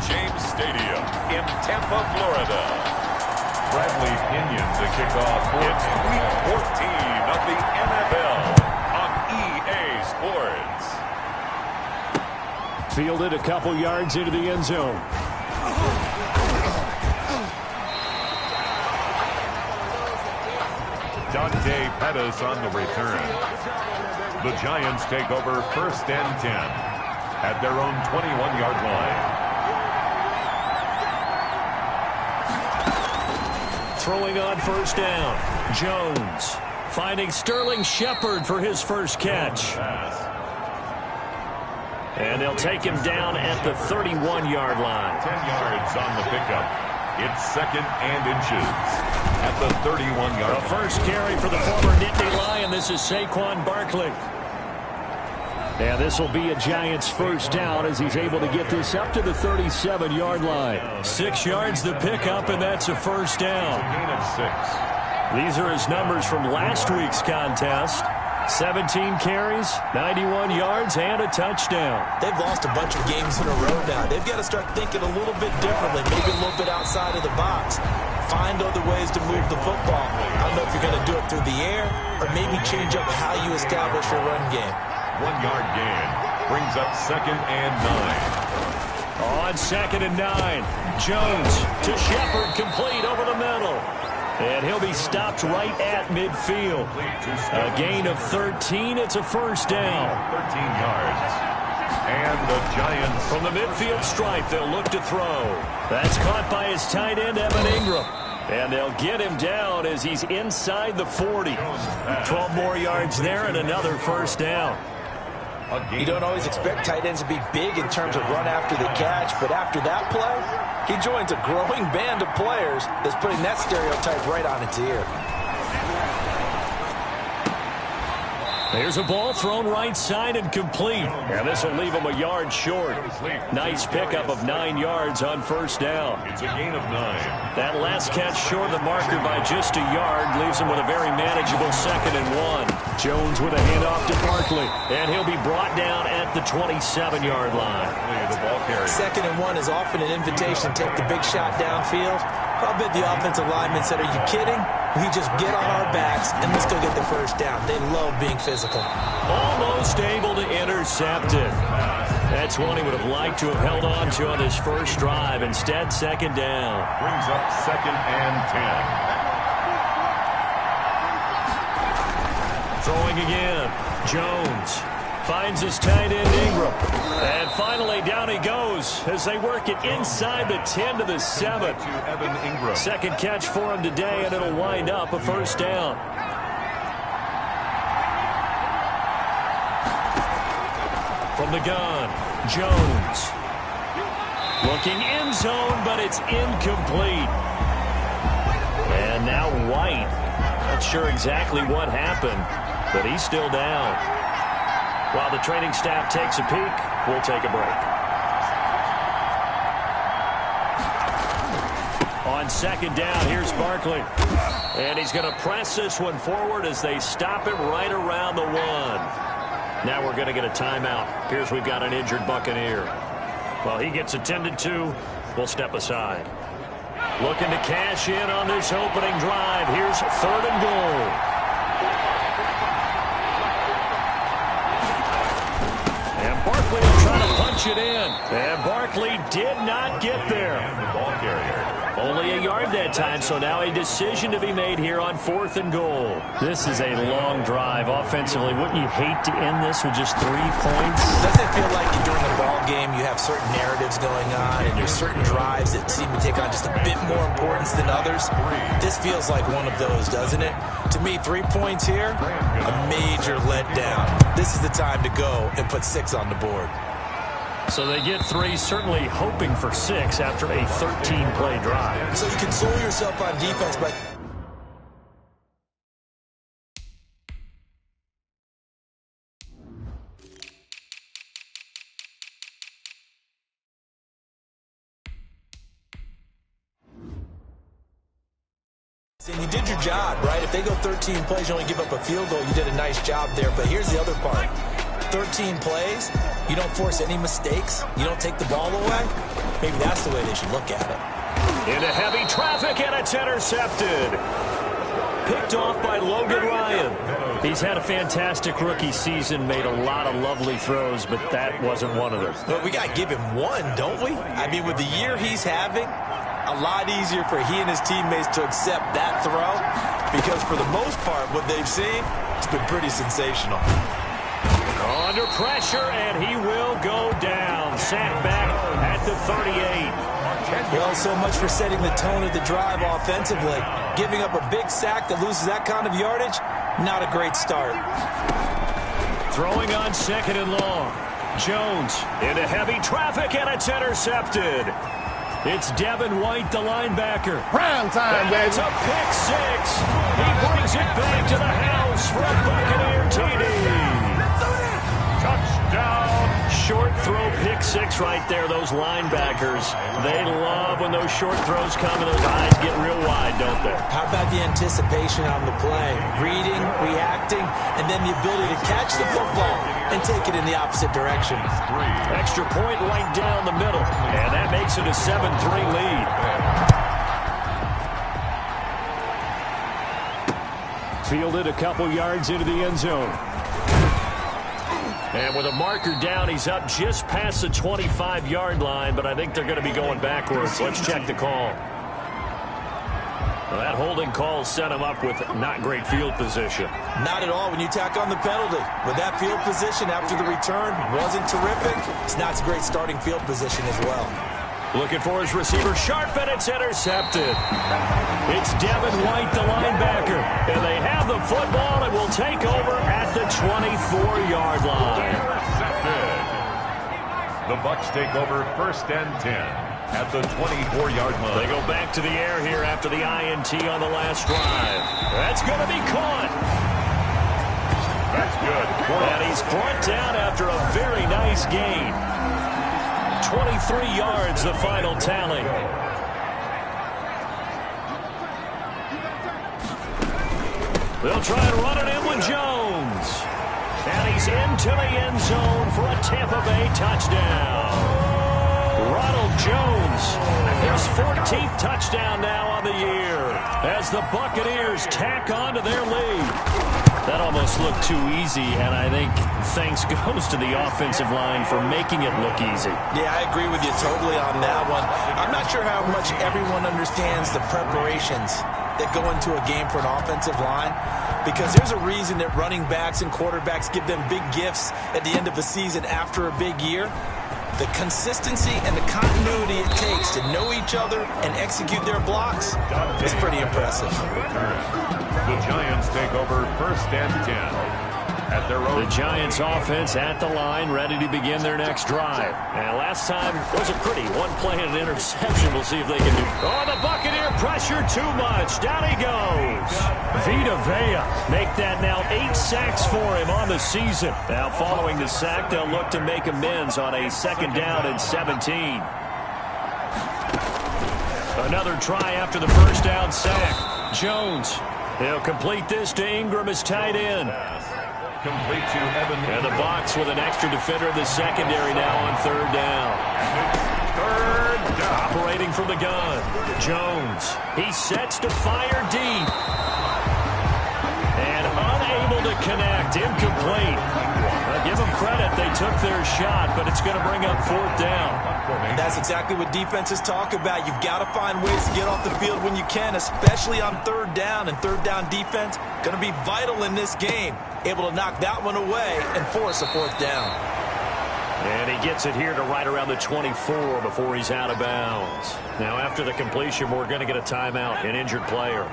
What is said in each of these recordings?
James Stadium in Tampa, Florida. Bradley Pinion to kick off. It's Week 14 of the NFL on EA Sports. Fielded a couple yards into the end zone. Dante Pettis on the return. The Giants take over 1st and 10 at their own 21-yard line. Throwing on 1st down. Jones finding Sterling Shepard for his first catch. And they'll take him down at the 31-yard line. 10 yards on the pickup. It's 2nd and inches at the 31-yard line. The first carry for the former Nittany Lion. This is Saquon Barkley. And this will be a Giants first down as he's able to get this up to the 37-yard line. 6 yards the pickup, and that's a first down. It's a gain of 6. These are his numbers from last week's contest. 17 carries, 91 yards, and a touchdown. They've lost a bunch of games in a row now. They've got to start thinking a little bit differently, maybe a little bit outside of the box. Find other ways to move the football. I don't know if you're going to do it through the air or maybe change up how you establish your run game. 1-yard gain brings up 2nd and 9. On 2nd and 9, Jones to Shepard, complete over the middle. And he'll be stopped right at midfield. A gain of 13. It's a first down. 13 yards. And the Giants. From the midfield stripe, they'll look to throw. That's caught by his tight end, Evan Ingram. And they'll get him down as he's inside the 40. 12 more yards there and another first down. You don't always expect tight ends to be big in terms of run after the catch, but after that play, he joins a growing band of players that's putting that stereotype right on its ear. There's a ball thrown right side and complete. And this will leave him a yard short. Nice pickup of 9 yards on first down. It's a gain of 9. That last catch short of the marker by just a yard leaves him with a very manageable 2nd and 1. Jones with a handoff to Barkley. And he'll be brought down at the 27-yard line. The ball carrier. 2nd and 1 is often an invitation to take the big shot downfield. I'll bet the offensive lineman said, "Are you kidding? We just get on our backs and let's go get the first down." They love being physical. Almost able to intercept it. That's one he would have liked to have held on to on his first drive. Instead, 2nd down. Brings up 2nd and 10. Throwing again. Jones finds his tight end Ingram. And finally down he goes as they work it inside the 10 to the 7. To Evan Ingram. 2nd catch for him today, and it'll wind up a first down. From the gun, Jones. Looking end zone, but it's incomplete. And now White. Not sure exactly what happened, but he's still down. While the training staff takes a peek, we'll take a break. On 2nd down, here's Barkley. And he's going to press this one forward as they stop him right around the 1. Now we're going to get a timeout. Appears we've got an injured Buccaneer. While he gets attended to, we'll step aside. Looking to cash in on this opening drive. Here's 3rd and goal. And Barkley will try to punch it in. And Barkley did not get there. And the ball carrier. Only a yard that time, so now a decision to be made here on 4th and goal. This is a long drive offensively. Wouldn't you hate to end this with just 3 points? Doesn't it feel like during a ball game you have certain narratives going on and there's certain drives that seem to take on just a bit more importance than others? This feels like one of those, doesn't it? To me, 3 points here, a major letdown. This is the time to go and put 6 on the board. So they get 3, certainly hoping for 6 after a 13-play drive. So you console yourself on defense by... And you did your job, right? If they go 13 plays, you only give up a field goal, you did a nice job there. But here's the other part. 13 plays, You don't force any mistakes. You don't take the ball away. Maybe that's the way they should look at it. Into heavy traffic, and it's intercepted. Picked off by Logan Ryan. He's had a fantastic rookie season, made a lot of lovely throws, but that wasn't one of them. But we got to give him one, don't we? I mean, with the year he's having, a lot easier for he and his teammates to accept that throw, because for the most part, what they've seen, it's been pretty sensational. Under pressure, and he will go down. Sacked back at the 38. Well, so much for setting the tone of the drive offensively. Giving up a big sack that loses that kind of yardage, not a great start. Throwing on 2nd and long. Jones into heavy traffic, and it's intercepted. It's Devin White, the linebacker. Prime time, baby. It's a pick six. He brings it back to the house for a Buccaneer TD. Touchdown. Short throw pick six right there. Those linebackers, they love when those short throws come and those eyes get real wide, don't they? How about the anticipation on the play? Reading, reacting, and then the ability to catch the football and take it in the opposite direction. Extra point right down the middle, and that makes it a 7-3 lead. Fielded a couple yards into the end zone. And with a marker down, he's up just past the 25-yard line, but I think they're going to be going backwards. Let's check the call. Well, that holding call set him up with not great field position. Not at all when you tack on the penalty. With that field position after the return wasn't terrific, it's not a great starting field position as well. Looking for his receiver, sharp, and it's intercepted. It's Devin White, the linebacker. And they have the football and will take over at the 24-yard line. Intercepted. The Bucs take over 1st and 10 at the 24-yard line. They go back to the air here after the INT on the last drive. That's going to be caught. That's good. And he's brought down after a very nice gain. 23 yards, the final tally. They'll try and run it in with Jones. And he's into the end zone for a Tampa Bay touchdown. Ronald Jones, his 14th touchdown now on the year, as the Buccaneers tack on to their lead. That almost looked too easy, and I think thanks goes to the offensive line for making it look easy. Yeah, I agree with you totally on that one. I'm not sure how much everyone understands the preparations that go into a game for an offensive line, because there's a reason that running backs and quarterbacks give them big gifts at the end of the season after a big year. The consistency and the continuity it takes to know each other and execute their blocks is pretty impressive. The Giants take over 1st and 10 at their own. The Giants offense at the line, ready to begin their next drive. And last time was a pretty one play and an interception. We'll see if they can do. Oh, the Buccaneer pressure too much. Down he goes. Vita Vea make that now 8 sacks for him on the season. Now following the sack, they'll look to make amends on a 2nd down and 17. Another try after the 1st down sack. Jones. He'll complete this to Ingram as tight end. Complete to Evan. And the box with an extra defender in the secondary now on 3rd down. 3rd down. Operating from the gun. Jones. He sets to fire deep. And unable to connect. Incomplete. I'll give them credit. They took their shot, but it's going to bring up 4th down. And that's exactly what defenses talk about. You've got to find ways to get off the field when you can, especially on 3rd down. And 3rd down defense going to be vital in this game. Able to knock that one away and force a 4th down. And he gets it here to right around the 24 before he's out of bounds. Now after the completion, we're going to get a timeout, an injured player.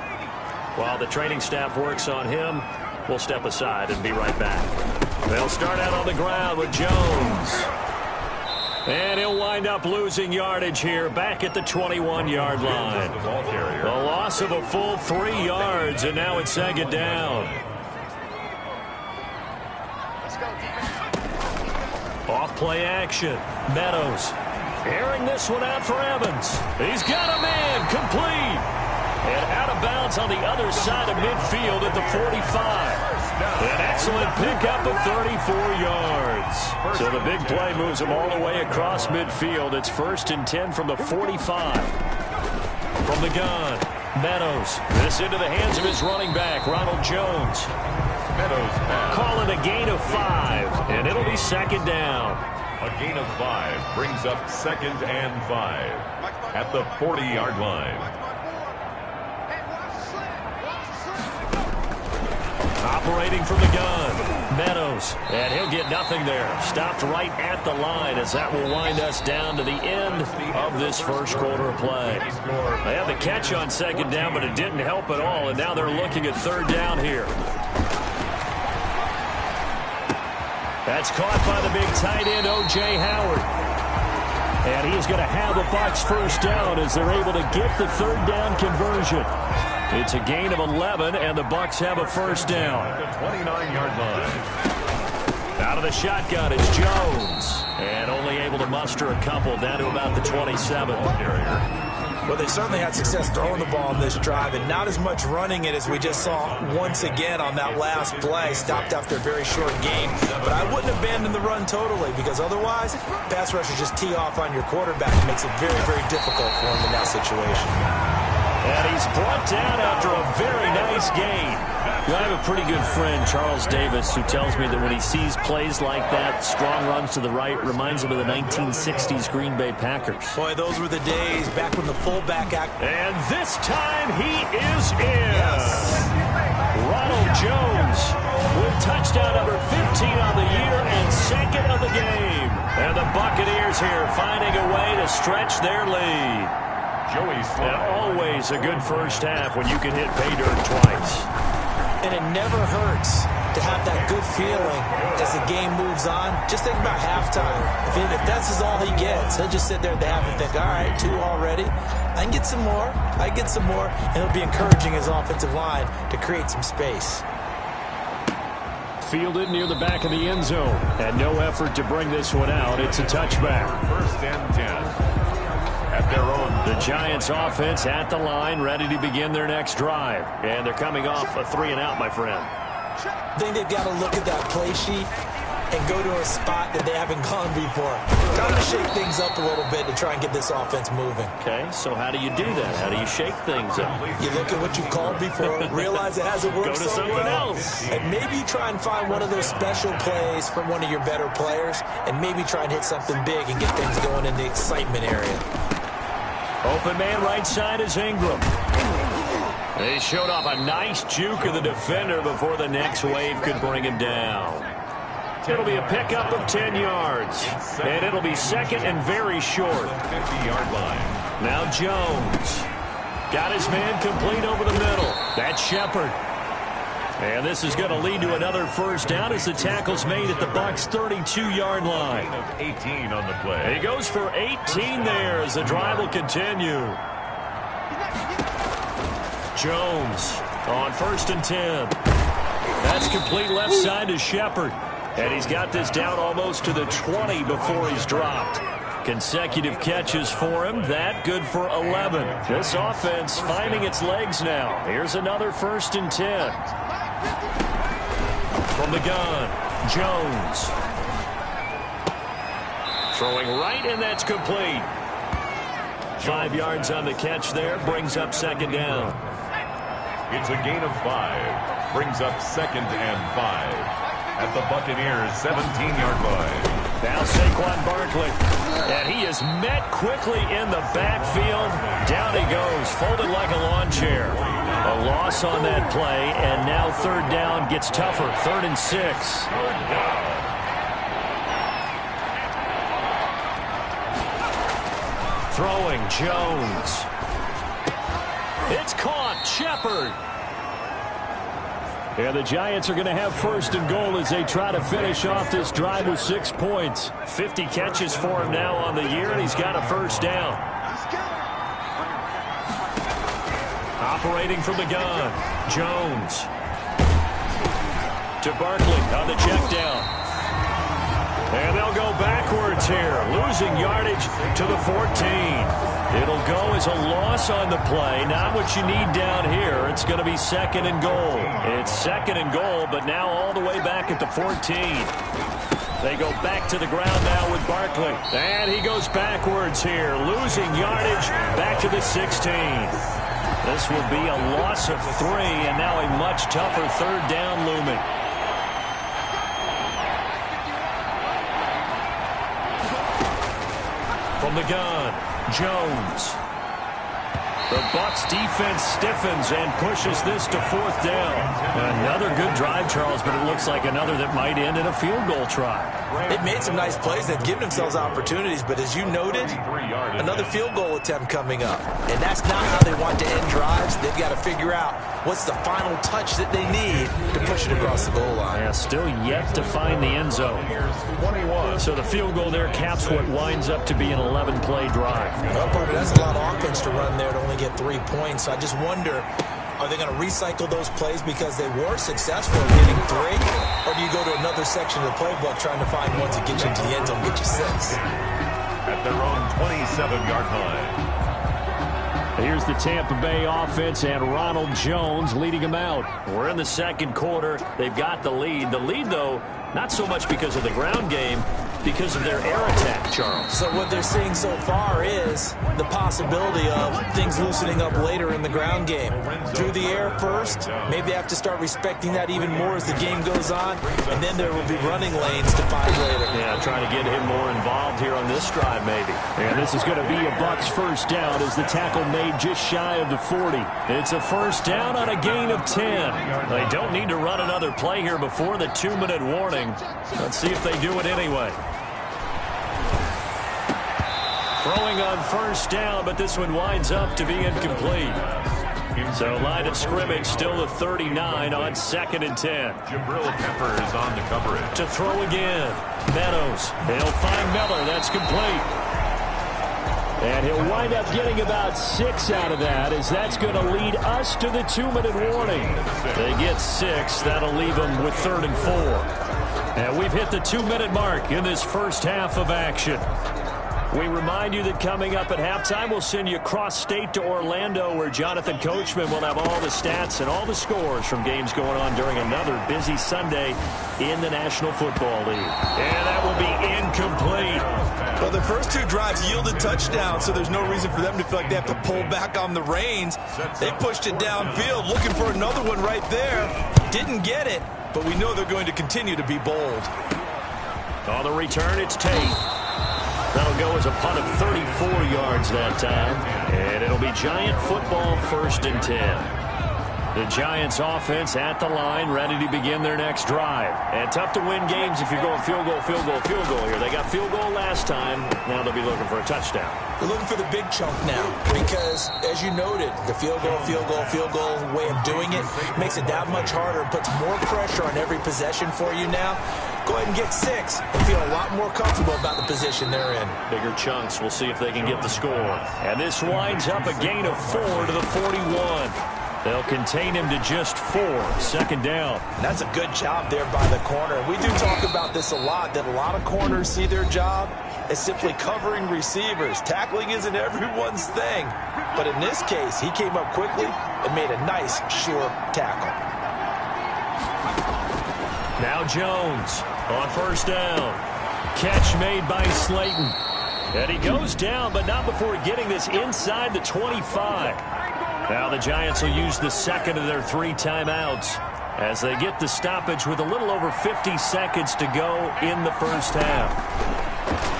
While the training staff works on him, we'll step aside and be right back. They'll start out on the ground with Jones. And he'll wind up losing yardage here back at the 21-yard line. A loss of a full 3 yards, and now it's 2nd down. Off play action. Meadows airing this one out for Evans. He's got a man complete. And out of bounds on the other side of midfield at the 45. An excellent pickup of 34 yards. So the big play moves him all the way across midfield. It's 1st and 10 from the 45. From the gun, Meadows. This into the hands of his running back, Ronald Jones. Meadows pass. Call it a gain of 5, and it'll be 2nd down. A gain of 5 brings up 2nd and 5 at the 40-yard line. Operating from the gun, Meadows, and he'll get nothing there. Stopped right at the line as that will wind us down to the end of this first quarter of play. They had the catch on 2nd down, but it didn't help at all, and now they're looking at 3rd down here. That's caught by the big tight end, O.J. Howard. And he's going to have a Bucs 1st down as they're able to get the 3rd down conversion. It's a gain of 11, and the Bucs have a 1st down. At the 29-yard line. Out of the shotgun is Jones. And only able to muster a couple down to about the 27 area. Well, they certainly had success throwing the ball on this drive, and not as much running it as we just saw once again on that last play. Stopped after a very short game. But I wouldn't abandon the run totally, because otherwise, pass rushers just tee off on your quarterback. It makes it very, very difficult for him in that situation. And he's brought down after a very nice gain. I have a pretty good friend, Charles Davis, who tells me that when he sees plays like that, strong runs to the right, reminds him of the 1960s Green Bay Packers. Boy, those were the days back when the fullback act. And this time he is in. Yes. Ronald Jones with touchdown number 15 on the year and 2nd of the game. And the Buccaneers here finding a way to stretch their lead. And always a good first half when you can hit pay dirt twice. And it never hurts to have that good feeling as the game moves on. Just think about halftime. If that's all he gets, he'll just sit there at the half and think, all right, 2 already. I can get some more. I get some more. And he'll be encouraging his offensive line to create some space. Fielded near the back of the end zone. And no effort to bring this one out. It's a touchback. 1st and 10. At their own. The Giants offense at the line, ready to begin their next drive. And they're coming off a 3-and-out, my friend. I think they've got to look at that play sheet and go to a spot that they haven't gone before. Time to shake things up a little bit to try and get this offense moving. Okay, so how do you do that? How do you shake things up? You look at what you called before, realize it hasn't worked Go to something else. And maybe try and find one of those special plays from one of your better players, and maybe try and hit something big and get things going in the excitement area. Open man right side is Ingram. They showed off a nice juke of the defender before the next wave could bring him down. It'll be a pickup of 10 yards. And it'll be 2nd and very short. 50-yard line. Now Jones. Got his man complete over the middle. That's Shepard. And this is going to lead to another 1st down as the tackle's made at the Bucs' 32-yard line. 18 on the play. He goes for 18 there as the drive will continue. Jones on 1st and 10. That's complete left side to Shepard. And he's got this down almost to the 20 before he's dropped. Consecutive catches for him. That good for 11. This offense finding its legs now. Here's another 1st and 10. From the gun, Jones. Throwing right, and that's complete. 5 yards on the catch there. Brings up 2nd down. It's a gain of 5. Brings up 2nd and 5. At the Buccaneers' 17-yard line. Now Saquon Barkley. And he is met quickly in the backfield. Down he goes, folded like a lawn chair. A loss on that play, and now 3rd down gets tougher. 3rd and 6. Throwing, Jones. It's caught, Shepard. And the Giants are going to have 1st and goal as they try to finish off this drive with 6 points. 50 catches for him now on the year, and he's got a 1st down. Operating from the gun, Jones. To Barkley on the check down. And they'll go backwards here, losing yardage to the 14. It'll go as a loss on the play. Not what you need down here. It's going to be second and goal. It's second and goal, but now all the way back at the 14. They go back to the ground now with Barkley. And he goes backwards here, losing yardage back to the 16. This will be a loss of 3, and now a much tougher third down looming. From the gun, Jones. The Bucs defense stiffens and pushes this to 4th down. Another good drive, Charles, but it looks like another that might end in a field goal try. They've made some nice plays. They've given themselves opportunities, but as you noted, another field goal attempt coming up. And that's not how they want to end drives. They've got to figure out what's the final touch that they need to push it across the goal line. Yeah, still yet to find the end zone. So the field goal there caps what winds up to be an 11-play drive. Well, Parker, that's a lot of offense to run there to only get 3 points. So I just wonder, are they going to recycle those plays because they were successful in getting 3? Or do you go to another section of the playbook trying to find ones that get you into the end zone, get you 6? At their own 27-yard line. Here's the Tampa Bay offense and Ronald Jones leading them out. We're in the second quarter. They've got the lead. The lead, though, not so much because of the ground game, because of their air attack, Charles. So what they're seeing so far is the possibility of things loosening up later in the ground game. Through the air first, maybe they have to start respecting that even more as the game goes on, and then there will be running lanes to find later. Yeah, trying to get him more involved here on this drive, maybe. And this is going to be a Bucs first down as the tackle made just shy of the 40. It's a first down on a gain of 10. They don't need to run another play here before the 2-minute warning. Let's see if they do it anyway. Throwing on first down, but this one winds up to be incomplete. So line of scrimmage still the 39 on 2nd and 10. Jabril Pepper is on the coverage. To throw again. Meadows. They'll find Miller. That's complete. And he'll wind up getting about 6 out of that, as that's going to lead us to the 2-minute warning. They get 6. That'll leave them with 3rd and 4. And we've hit the 2-minute mark in this first half of action. We remind you that coming up at halftime, we'll send you cross-state to Orlando, where Jonathan Coachman will have all the stats and all the scores from games going on during another busy Sunday in the National Football League. And that will be incomplete. Well, the first 2 drives yielded touchdowns, so there's no reason for them to feel like they have to pull back on the reins. They pushed it downfield, looking for another one right there. Didn't get it, but we know they're going to continue to be bold. On the return, it's Tate. That'll go as a punt of 34 yards that time. And it'll be Giant football 1st and 10. The Giants offense at the line, ready to begin their next drive. And tough to win games if you're going field goal, field goal, field goal here. They got field goal last time. Now they'll be looking for a touchdown. They're looking for the big chunk now because, as you noted, the field goal way of doing it makes it that much harder and puts more pressure on every possession for you now. Go ahead and get 6 and feel a lot more comfortable about the position they're in. Bigger chunks. We'll see if they can get the score. And this winds up a gain of 4 to the 41. They'll contain him to just 4. 2nd down. And that's a good job there by the corner. We do talk about this a lot, that a lot of corners see their job as simply covering receivers. Tackling isn't everyone's thing. But in this case, he came up quickly and made a nice, sure tackle. Now Jones on first down. Catch made by Slayton. And he goes down, but not before getting this inside the 25. Now the Giants will use the second of their 3 timeouts as they get the stoppage with a little over 50 seconds to go in the first half.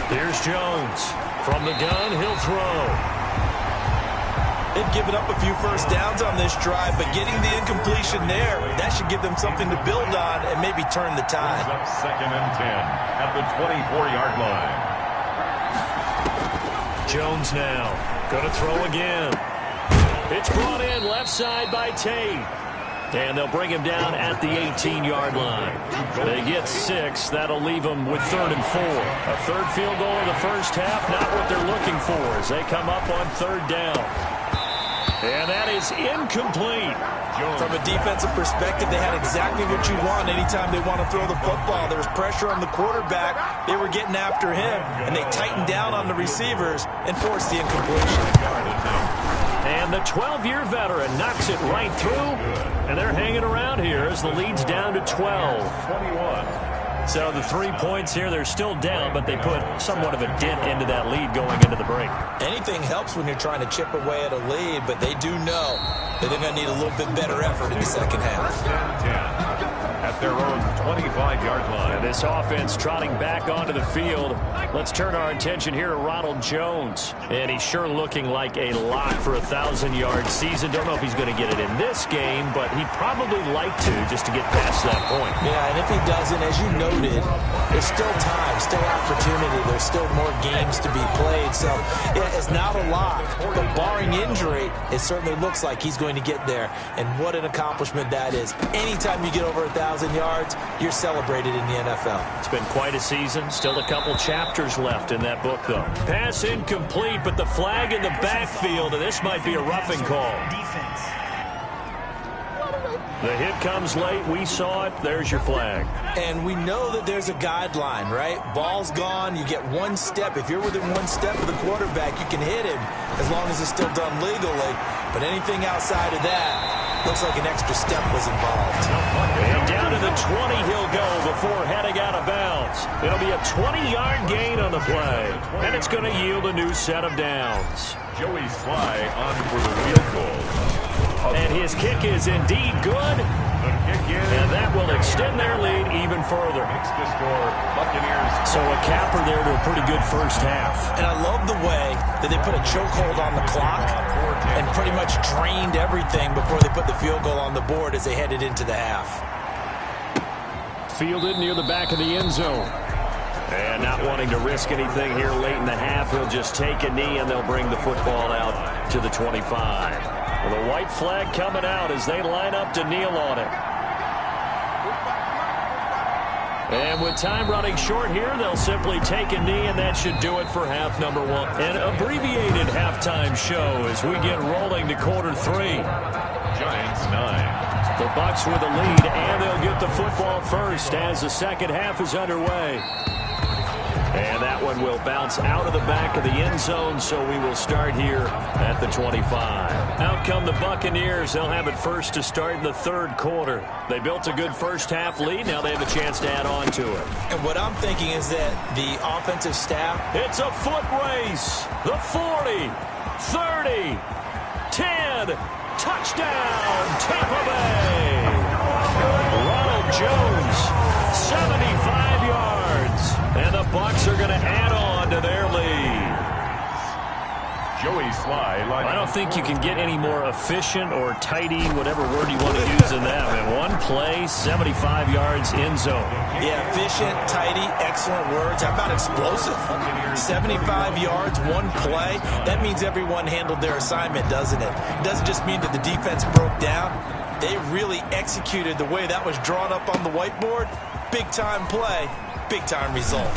Here's Jones. From the gun, he'll throw. They've given up a few first downs on this drive, but getting the incompletion there, that should give them something to build on and maybe turn the tide. Up 2nd and 10 at the 24-yard line. Jones now going to throw again. It's brought in left side by Tate. And they'll bring him down at the 18-yard line. They get 6. That'll leave them with 3rd and 4. A 3rd field goal in the first half, not what they're looking for as they come up on 3rd down. And that is incomplete. From a defensive perspective, they had exactly what you want anytime they want to throw the football. There was pressure on the quarterback. They were getting after him, and they tightened down on the receivers and forced the incompletion. And the 12-year veteran knocks it right through, and they're hanging around here as the lead's down to 12. So the 3 points here, they're still down, but they put somewhat of a dent into that lead going into the break. Anything helps when you're trying to chip away at a lead, but they do know that they're going to need a little bit better effort in the second half. 10 at their own 25-yard line. And this offense trotting back onto the field. Let's turn our attention here to Ronald Jones. And he's sure looking like a lock for a 1,000-yard season. Don't know if he's going to get it in this game, but he'd probably like to just to get past that point. Yeah, and if he doesn't, as you noted, there's still time, still opportunity. There's still more games to be played. So, yeah, it's not a lock. But barring injury, it certainly looks like he's going to get there. And what an accomplishment that is. Anytime you get over 1,000 yards, you're celebrated in the NFL. It's been quite a season. Still a couple chapters left in that book, though. Pass incomplete, but the flag in the backfield, and this might be a roughing call. The hit comes late. We saw it. There's your flag. And we know that there's a guideline, right? Ball's gone. You get one step. If you're within one step of the quarterback, you can hit him as long as it's still done legally. But anything outside of that, looks like an extra step was involved. And down to the 20 he'll go before heading out of bounds. It'll be a 20-yard gain on the play, and it's going to yield a new set of downs. Joey Sly on for the field goal. And his kick is indeed good, and that will extend their lead even further. So a capper there to a pretty good first half. And I love the way that they put a chokehold on the clock and pretty much drained everything before they put the field goal on the board as they headed into the half. Fielded near the back of the end zone. And not wanting to risk anything here late in the half, he'll just take a knee and they'll bring the football out to the 25. Well, the white flag coming out as they line up to kneel on it. And with time running short here, they'll simply take a knee, and that should do it for half number one. An abbreviated halftime show as we get rolling to quarter three. Giants 9. The Bucs with the lead, and they'll get the football first as the second half is underway. And that one will bounce out of the back of the end zone, so we will start here at the 25. Out come the Buccaneers. They'll have it first to start in the third quarter. They built a good first half lead. Now they have a chance to add on to it. And what I'm thinking is that the offensive staff... It's a foot race. The 40, 30, 10, touchdown, Tampa Bay. Ronald Jones, 75 yards. And the Bucs are going to add on to their lead. Joey Sly. I don't think you can get any more efficient or tidy, whatever word you want to use in that. Man, one play, 75 yards in zone. Yeah, efficient, tidy, excellent words. How about explosive? 75 yards, one play. That means everyone handled their assignment, doesn't it? It doesn't just mean that the defense broke down. They really executed the way that was drawn up on the whiteboard. Big-time play. Big-time result.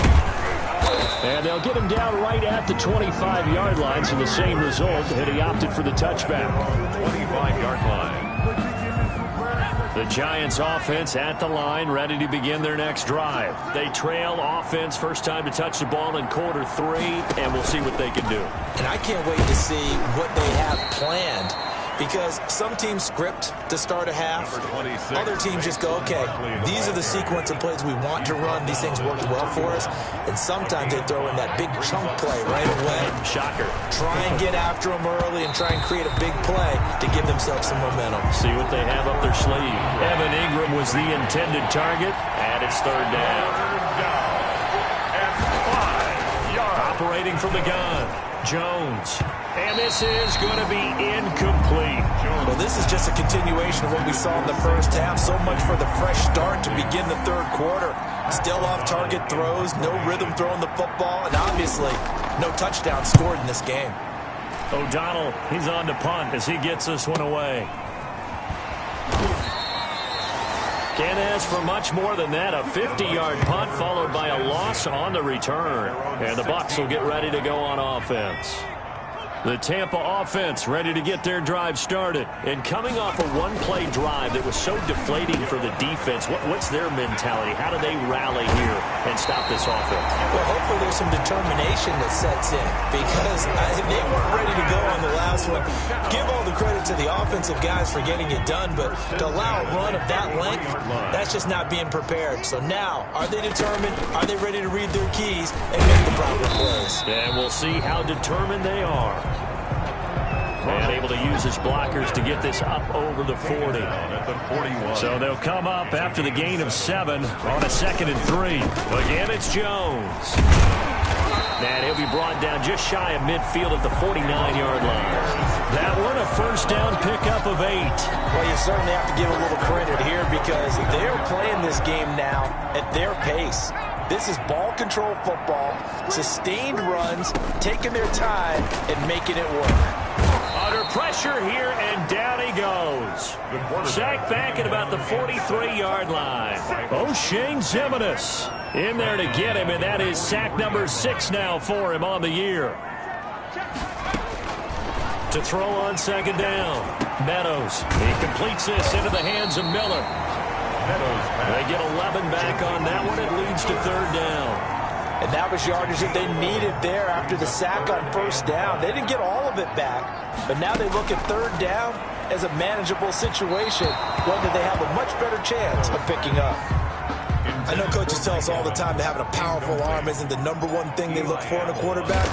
And they'll get him down right at the 25-yard line, so the same result, and he opted for the touchback. 25-yard line. The Giants offense at the line, ready to begin their next drive. They trail offense, first time to touch the ball in quarter three, and we'll see what they can do. And I can't wait to see what they have planned. Because some teams script to start a half. Other teams just go, okay, these are the sequence of plays we want to run. These things worked well for us. And sometimes they throw in that big chunk play right away. Shocker. Try and get after them early and try and create a big play to give themselves some momentum. See what they have up their sleeve. Evan Ingram was the intended target, and it's third down. And 5 yards. Operating from the gun, Jones. And this is going to be incomplete. Well, this is just a continuation of what we saw in the first half. So much for the fresh start to begin the third quarter. Still off-target throws, no rhythm throwing the football, and obviously no touchdown scored in this game. O'Donnell, he's on to punt as he gets this one away. Can't ask for much more than that. A 50-yard punt followed by a loss on the return. And the Bucs will get ready to go on offense. The Tampa offense ready to get their drive started. And coming off a one-play drive that was so deflating for the defense, what's their mentality? How do they rally here and stop this offense? Well, hopefully there's some determination that sets in because they weren't ready to go on the last one. Give all the credit to the offensive guys for getting it done, but to allow a run of that length, that's just not being prepared. So now, are they determined? Are they ready to read their keys and make the proper plays? And we'll see how determined they are. And able to use his blockers to get this up over the 40. So they'll come up after the gain of 7 on a 2nd and 3. Again, it's Jones. And he'll be brought down just shy of midfield at the 49-yard line. That one a first down pickup of 8. Well, you certainly have to give a little credit here because they're playing this game now at their pace. This is ball control football, sustained runs, taking their time and making it work. Under pressure here, and down he goes. Sacked back at about the 43-yard line. O'Shane Zimenez in there to get him, and that is sack number 6 now for him on the year. To throw on 2nd down. Meadows. He completes this into the hands of Miller. They get 11 back on that one. It leads to 3rd down. And that was yardage that they needed there after the sack on 1st down. They didn't get all of it back, but now they look at 3rd down as a manageable situation, one that they have a much better chance of picking up. I know coaches tell us all the time that having a powerful arm isn't the #1 thing they look for in a quarterback.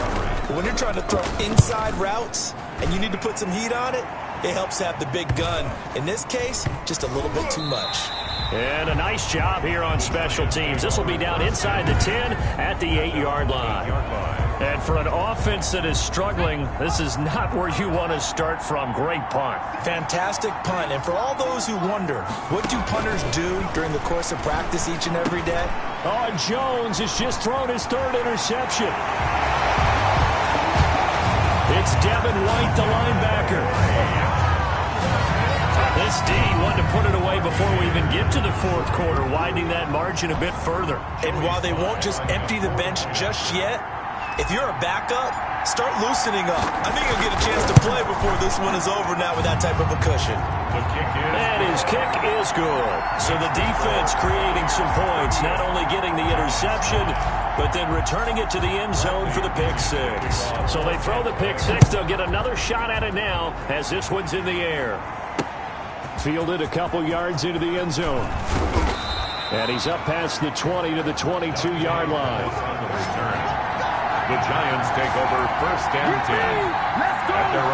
But when you're trying to throw inside routes and you need to put some heat on it, it helps have the big gun. In this case, just a little bit too much. And a nice job here on special teams. This will be down inside the 10 at the 8-yard line. And for an offense that is struggling, this is not where you want to start from. Great punt. Fantastic punt. And for all those who wonder, what do punters do during the course of practice each and every day? Oh, Jones has just thrown his 3rd interception. It's Devin White, the linebacker. This D wanted to put it away before we even get to the 4th quarter, widening that margin a bit further. And while they won't just empty the bench just yet, if you're a backup, start loosening up. I think you'll get a chance to play before this one is over now with that type of a cushion. And his kick is good. So the defense creating some points, not only getting the interception, but then returning it to the end zone for the pick 6. So they throw the pick 6. They'll get another shot at it now as this one's in the air. Fielded a couple yards into the end zone. And he's up past the 20 to the 22-yard line. The Giants take over 1st and 10.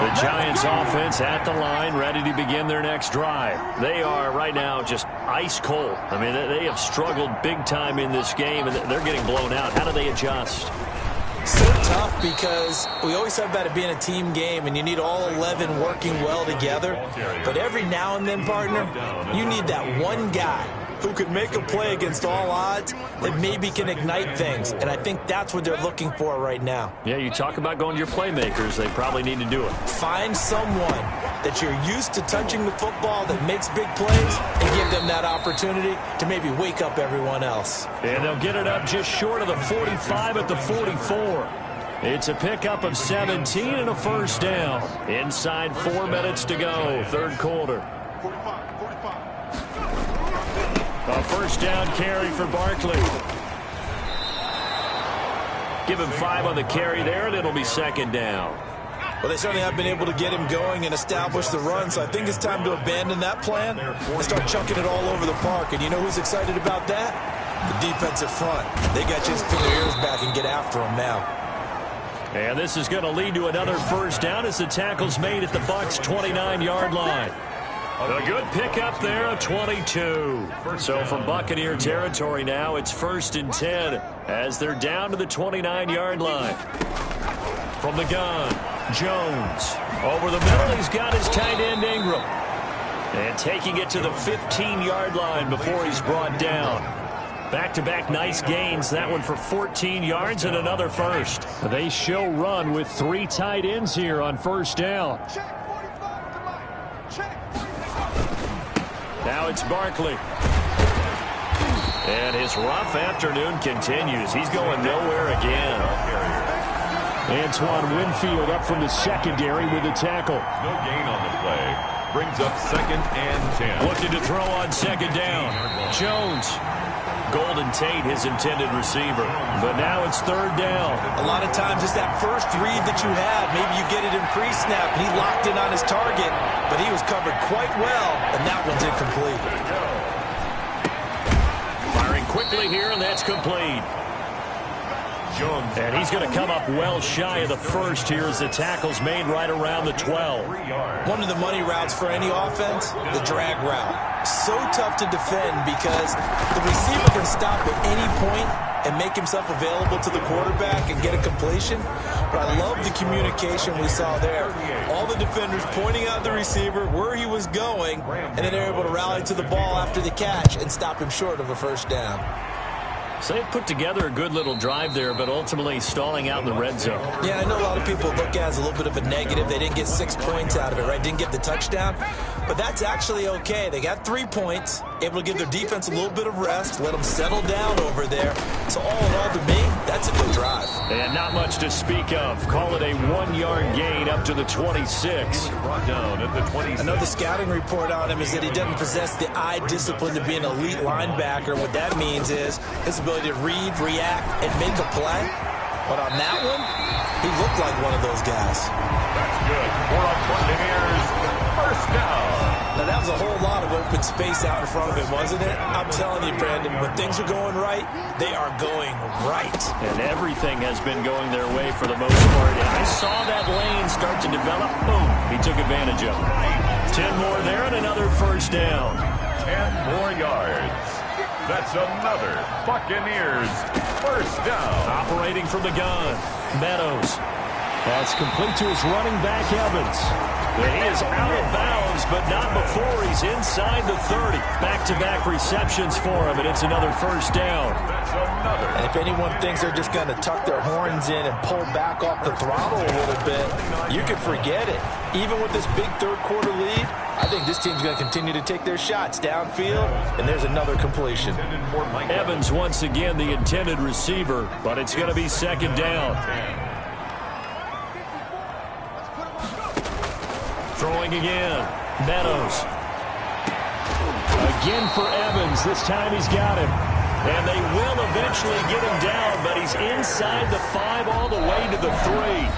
The Giants offense at the line, ready to begin their next drive. They are right now just ice cold. I mean, they have struggled big time in this game, and they're getting blown out. How do they adjust? So tough because we always talk about it being a team game and you need all 11 working well together. But every now and then, partner, you need that one guy who can make a play against all odds that maybe can ignite things. And I think that's what they're looking for right now. Yeah, you talk about going to your playmakers. They probably need to do it. Find someone that you're used to touching the football that makes big plays and give them that opportunity to maybe wake up everyone else. And they'll get it up just short of the 45 at the 44. It's a pickup of 17 and a first down. Inside 4 minutes to go, 3rd quarter. A first down carry for Barkley. Give him 5 on the carry there, and it'll be 2nd down. Well, they certainly have been able to get him going and establish the run, so I think it's time to abandon that plan and start chucking it all over the park. And you know who's excited about that? The defensive front. They got you to pin their ears back and get after them now. And this is going to lead to another first down as the tackle's made at the Bucs' 29-yard line. A good pickup there, a 22. So from Buccaneer territory now, it's 1st and 10 as they're down to the 29-yard line. From the gun, Jones. Over the middle, he's got his tight end Ingram. And taking it to the 15-yard line before he's brought down. Back-to-back nice gains. That one for 14 yards and another first. They show run with 3 tight ends here on first down. Now it's Barkley. And his rough afternoon continues. He's going nowhere again. Antoine Winfield up from the secondary with the tackle. No gain on the play. Brings up 2nd and 10. Looking to throw on 2nd down. Jones. Golden Tate, his intended receiver. But now it's 3rd down. A lot of times it's that first read that you have. Maybe you get it in pre-snap, and he locked in on his target, but he was covered quite well, and that one's incomplete. Firing quickly here, and that's complete. Jones. And he's going to come up well shy of the first here as the tackle's made right around the 12. One of the money routes for any offense, the drag route. So tough to defend because the receiver can stop at any point and make himself available to the quarterback and get a completion. But I love the communication we saw there. All the defenders pointing out the receiver, where he was going, and then they're able to rally to the ball after the catch and stop him short of a first down. So they put together a good little drive there, but ultimately stalling out in the red zone. Yeah, I know a lot of people look at it as a little bit of a negative. They didn't get 6 points out of it, right? Didn't get the touchdown. But that's actually okay. They got 3 points, able to give their defense a little bit of rest, let them settle down over there. So all in all, to me, that's a good drive. And not much to speak of. Call it a 1-yard gain up to the 26. Brought down at the 26. I know the scouting report on him is that he doesn't possess the eye discipline to be an elite linebacker. What that means is his ability to read, react, and make a play. But on that one, he looked like one of those guys. That's good. For a Buccaneers first down. Now, that was a whole lot of open space out in front of him, wasn't it? I'm telling you, Brandon, when things are going right, they are going right. And everything has been going their way for the most part. And I saw that lane start to develop. Boom. He took advantage of it. 10 more there and another first down. 10 more yards. That's another Buccaneers first down. Operating from the gun. Meadows. That's complete to his running back, Evans. And he is out of bounds, but not before he's inside the 30. Back-to-back receptions for him, and it's another first down. That's another. And if anyone thinks they're just going to tuck their horns in and pull back off the throttle a little bit, you can forget it. Even with this big third-quarter lead, I think this team's going to continue to take their shots downfield, and there's another completion. Evans once again the intended receiver, but it's going to be second down. Throwing again. Meadows. Again for Evans. This time he's got him. And they will eventually get him down, but he's inside the 5 all the way to the 3.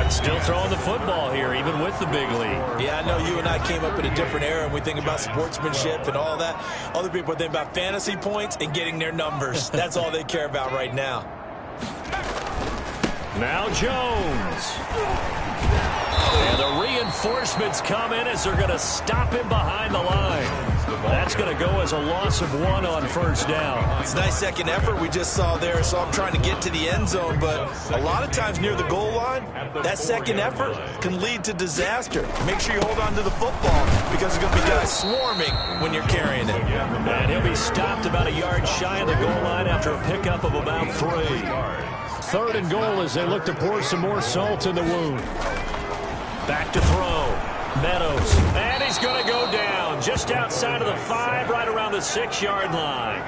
Still throwing the football here, even with the big lead. Yeah, I know you and I came up in a different era, and we think about sportsmanship and all that. Other people think about fantasy points and getting their numbers. That's all they care about right now. Now Jones. And the reinforcements come in as they're going to stop him behind the line. That's going to go as a loss of 1 on first down. It's a nice second effort we just saw there. So I'm trying to get to the end zone, but a lot of times near the goal line, that second effort can lead to disaster. Make sure you hold on to the football because there's going to be guys swarming when you're carrying it. And he'll be stopped about a yard shy of the goal line after a pickup of about 3. 3rd and goal as they look to pour some more salt in the wound. Back to throw. Meadows. And he's going to go down just outside of the 5, right around the 6-yard line.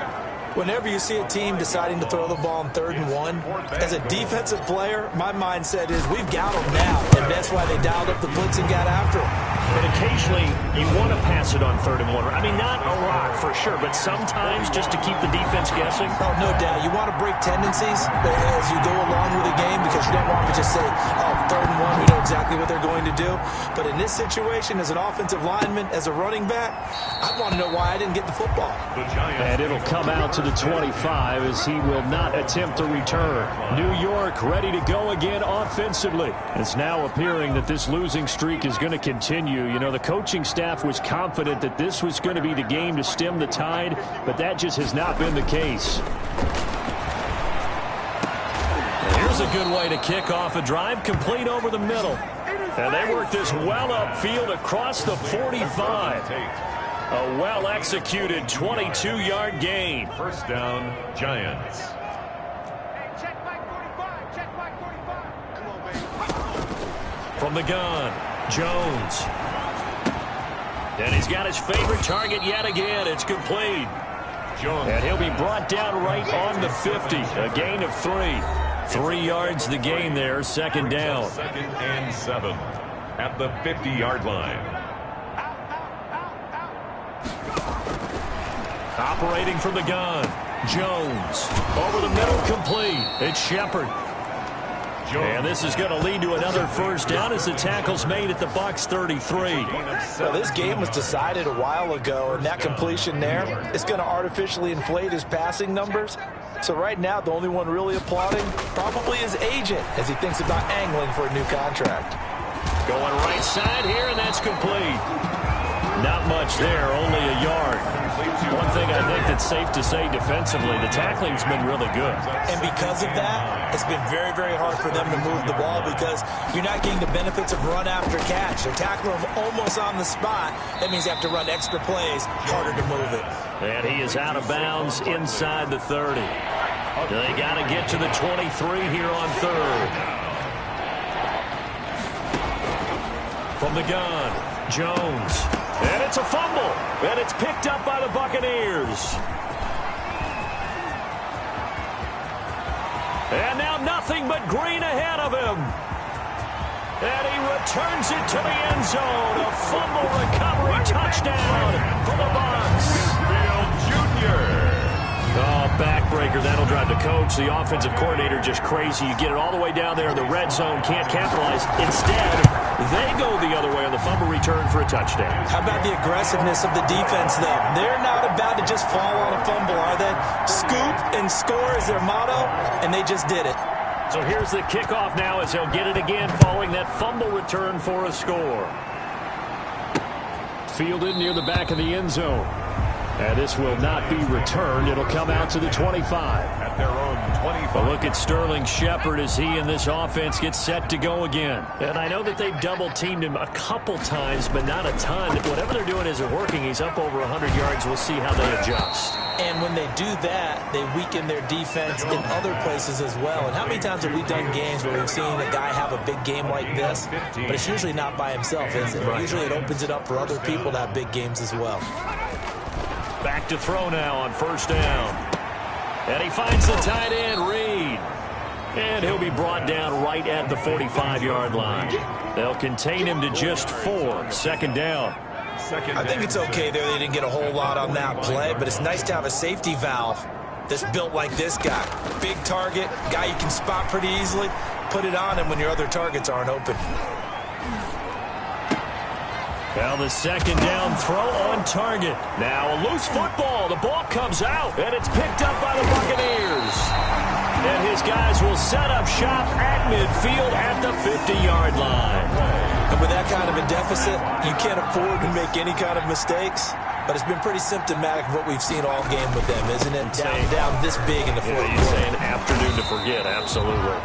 Whenever you see a team deciding to throw the ball on 3rd and 1, as a defensive player, my mindset is we've got them now. And that's why they dialed up the blitz and got after them. But occasionally, you want to pass it on 3rd and 1. I mean, not a lot for sure, but sometimes just to keep the defense guessing. Oh, no doubt. You want to break tendencies as you go along with the game because you don't want to just say, oh, 3rd and 1, we know exactly what they're going to do. But in this situation, as an offensive lineman, as a running back, I want to know why I didn't get the football. And it'll come out to the 25 as he will not attempt to return. New York ready to go again offensively. It's now appearing that this losing streak is going to continue. You know, the coaching staff was confident that this was going to be the game to stem the tide, but that just has not been the case. Here's a good way to kick off a drive, complete over the middle. And they work this well upfield across the 45. A well-executed 22-yard gain. First down, Giants. From the gun, Jones. And he's got his favorite target yet again. It's complete. Jones. And he'll be brought down right on the 50. A gain of 3. 3 yards the gain there, second down. 2nd and 7 at the 50-yard line. Operating from the gun, Jones. Over the middle, complete. It's Shepard. And this is going to lead to another first down as the tackle's made at the Bucs 33. Well, this game was decided a while ago, and that completion there is going to artificially inflate his passing numbers. So right now, the only one really applauding probably his agent as he thinks about angling for a new contract. Going right side here, and that's complete. Not much there, only a yard. One thing I think that's safe to say defensively, the tackling's been really good. And because of that, it's been very, very hard for them to move the ball because you're not getting the benefits of run after catch. They're tackling him almost on the spot. That means you have to run extra plays, harder to move it. And he is out of bounds inside the 30. They got to get to the 23 here on third. From the gun, Jones. And it's a fumble. And it's picked up by the Buccaneers. And now nothing but green ahead of him. And he returns it to the end zone. A fumble recovery touchdown for the Bucs. Jr. Oh, backbreaker. That'll drive the coach, the offensive coordinator, just crazy. You get it all the way down there in the red zone, can't capitalize. Instead, they go the other way on the fumble return for a touchdown. How about the aggressiveness of the defense, though? They're not about to just fall on a fumble, are they? Scoop and score is their motto, and they just did it. So here's the kickoff now as they'll get it again following that fumble return for a score. Fielded near the back of the end zone. And this will not be returned. It'll come out to the 25. At their own 25. But look at Sterling Shepard as he and this offense get set to go again. And I know that they've double-teamed him a couple times, but not a ton. Whatever they're doing isn't working. He's up over 100 yards. We'll see how they adjust. And when they do that, they weaken their defense in other places as well. And how many times have we done games where we've seen a guy have a big game like this, but it's usually not by himself, is it? Usually it opens it up for other people to have big games as well. Back to throw now on first down. And he finds the tight end, Reed. And he'll be brought down right at the 45-yard line. They'll contain him to just 4. Second down. I think it's okay there. They didn't get a whole lot on that play, but it's nice to have a safety valve that's built like this guy. Big target, guy you can spot pretty easily. Put it on him when your other targets aren't open. Now the second down throw on target. Now a loose football. The ball comes out, and it's picked up by the Buccaneers. And his guys will set up shop at midfield at the 50-yard line. And with that kind of a deficit, you can't afford to make any kind of mistakes. But it's been pretty symptomatic of what we've seen all game with them, isn't it? Down this big in the fourth quarter. You're saying afternoon to forget, absolutely.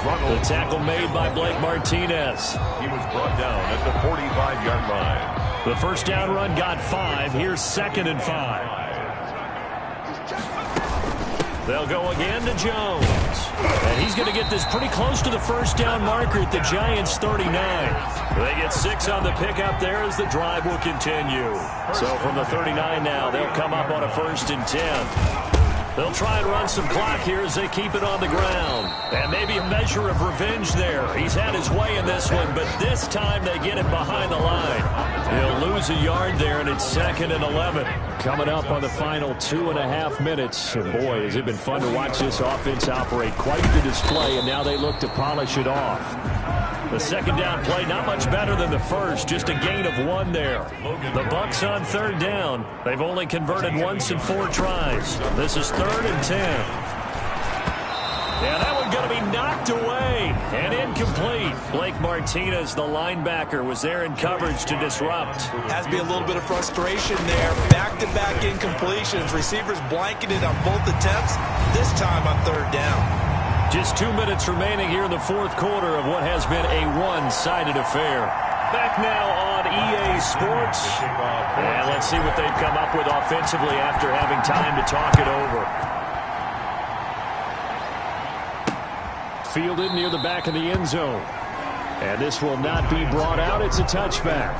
The tackle made by Blake Martinez. He was brought down at the 45-yard line. The first down run got 5. Here's 2nd and 5. They'll go again to Jones. And he's going to get this pretty close to the first down marker at the Giants' 39. They get 6 on the pickup there as the drive will continue. So from the 39 now, they'll come up on a 1st and 10. They'll try and run some clock here as they keep it on the ground. And maybe a measure of revenge there. He's had his way in this one, but this time they get it behind the line. He'll lose a yard there, and it's 2nd and 11. Coming up on the final 2.5 minutes. And boy, has it been fun to watch this offense operate. Quite the display, and now they look to polish it off. The second down play, not much better than the first. Just a gain of 1 there. The Bucs on 3rd down. They've only converted once in 4 tries. This is 3rd and 10. Yeah, that one going to be knocked away and incomplete. Blake Martinez, the linebacker, was there in coverage to disrupt. Has to be a little bit of frustration there. Back-to-back incompletions. Receivers blanketed on both attempts, this time on 3rd down. Just 2 minutes remaining here in the 4th quarter of what has been a one-sided affair. Back now on EA Sports. And let's see what they've come up with offensively after having time to talk it over. Fielded near the back of the end zone. And this will not be brought out. It's a touchback.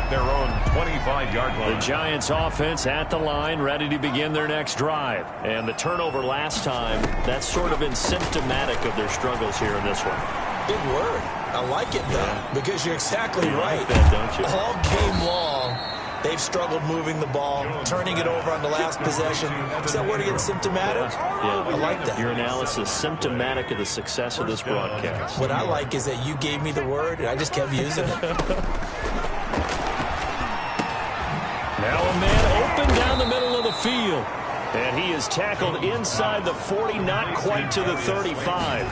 at their own 25-yard line. The Giants offense at the line, ready to begin their next drive. And the turnover last time, that's sort of been symptomatic of their struggles here in this one. Big word. I like it, though, because you're exactly right. Like that, don't you? All game long, they've struggled moving the ball, turning it over on the last possession. Is that word again, symptomatic? Yeah. I like that. Your analysis symptomatic of the success of this broadcast. What I like is that you gave me the word, and I just kept using it. Now a man open down the middle of the field. And he is tackled inside the 40, not quite to the 35.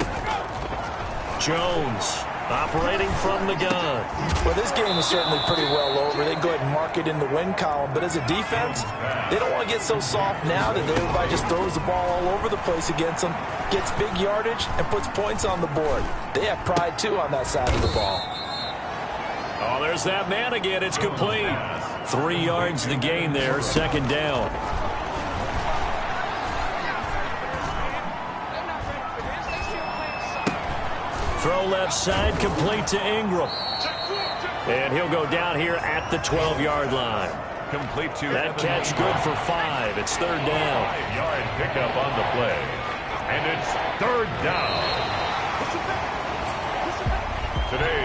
Jones operating from the gun. Well, this game is certainly pretty well over. They go ahead and mark it in the win column. But as a defense, they don't want to get so soft now that everybody just throws the ball all over the place against them, gets big yardage, and puts points on the board. They have pride, too, on that side of the ball. Oh, there's that man again. It's complete. 3 yards the gain there, second down. Throw left side, complete to Ingram. And he'll go down here at the 12-yard line. Complete to that catch good for 5. It's third down. 5-yard pickup on the play. And it's third down. Today's